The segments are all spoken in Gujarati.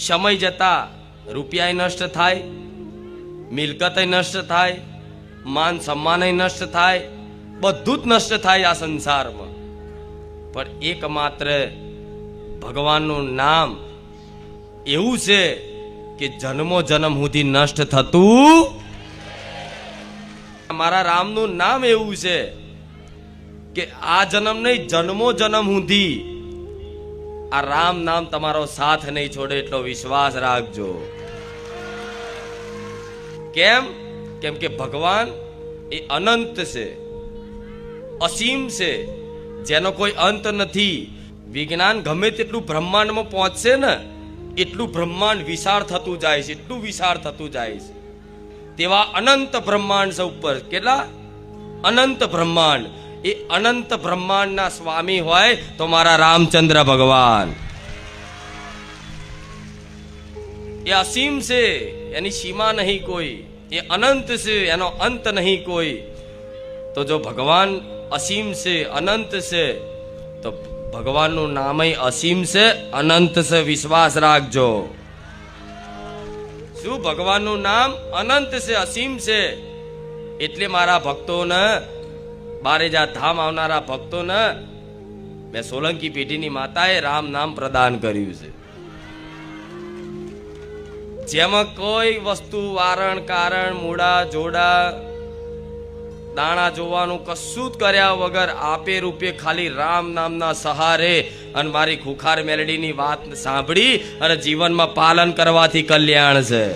સમય જતા રૂપિયા નષ્ટ થાય, મિલકત નષ્ટ થાય, માન સન્માન નષ્ટ થાય, બધું જ નષ્ટ થાય આ સંસારમાં. પણ એકમાત્ર ભગવાનનું નામ એવું છે કે જન્મો જન્મ સુધી નષ્ટ થતું. મારા રામનું નામ એવું છે કે આ જન્મ નહીં, જન્મો જન્મ સુધી આ રામ નામ તમારો સાથ નહીં છોડે, એટલો વિશ્વાસ રાખજો. કેમ? કેમ કે ભગવાન એ અનંત છે, અસીમ છે, જેનો કોઈ અંત નથી. વિજ્ઞાન ગમે તેટલું બ્રહ્માંડમાં પહોંચશે ને એટલું બ્રહ્માંડ વિશાળ થતું જાય છે, એટલું વિશાળ થતું જાય છે. તેવા અનંત બ્રહ્માંડ છે ઉપર. કેટલા અનંત બ્રહ્માંડ! એ અનંત બ્રહ્માંડના સ્વામી હોય તો મારા રામચંદ્ર ભગવાન. એ અસીમ છે, એની સીમા નહીં કોઈ. એ અનંત છે, એનો અંત નહીં કોઈ. તો જો ભગવાન અસીમ છે, અનંત છે, તો ભગવાનનું નામ અસીમ છે, અનંત છે. વિશ્વાસ રાખજો. શું? ભગવાનનું નામ અનંત છે, અસીમ છે. એટલે મારા ભક્તોને, બારેજા ધામ આવનારા ભક્તોને મેં સોલંકી પેઢીની માતાએ રામ નામ પ્રદાન કર્યું છે. જેમાં કોઈ વસ્તુ વારણ કારણ મૂળા જોડા દાણા જોવાનું કશું જ કર્યા વગર આપે રૂપે ખાલી રામ નામના સહારે અને મારી ખુખાર મેલડીની વાત સાંભળી અને જીવનમાં પાલન કરવાથી કલ્યાણ છે.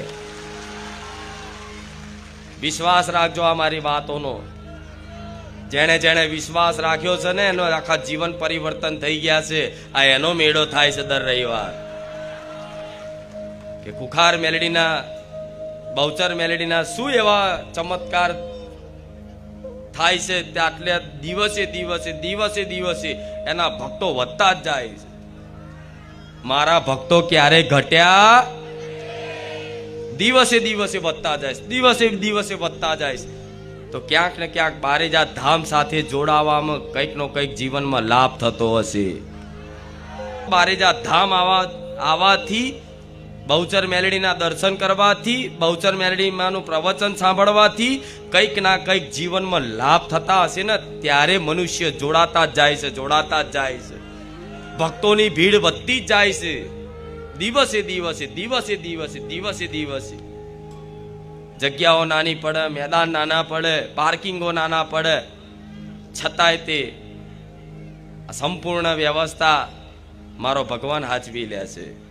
વિશ્વાસ રાખજો આ મારી વાતોનો. જેણે જેણે વિશ્વાસ રાખ્યો છે ને એનો આખા જીવન પરિવર્તન થઈ ગયા છે. આ એનો મેળો થાય છે દર રવિવાર. કે ખુખાર મેલડીના, બહુચર મેલડીના શું એવા ચમત્કાર થાય છે. એટલે દિવસે દિવસે દિવસે દિવસે એના ભક્તો વધતા જ જાય છે. મારા ભક્તો ક્યારે ઘટ્યા? દિવસે દિવસે વધતા જાય છે, દિવસે દિવસે વધતા જાય છે. તો ક્યાંક ને ક્યાંક બારેજા ધામ સાથે જોડાવામાં કંઈક નો કંઈક જીવનમાં લાભ થતો હશે. બારેજા ધામ આવાથી, બહુચર મેલડીના દર્શન કરવાથી, બહુચર મેલડી માનું પ્રવચન સાંભળવાથી કંઈક ના કંઈક જીવનમાં લાભ થતા હશે ને, ત્યારે મનુષ્ય જોડાતા જ જાય છે, જોડાતા જ જાય છે. ભક્તોની ભીડ વધતી જ જાય છે દિવસે દિવસે દિવસે દિવસે દિવસે દિવસે. જગ્યાઓ નાની પડે, મેદાન નાના પડે, પાર્કિંગો નાના પડે, છતાંય તે સંપૂર્ણ વ્યવસ્થા મારો ભગવાન હાચવી લે છે.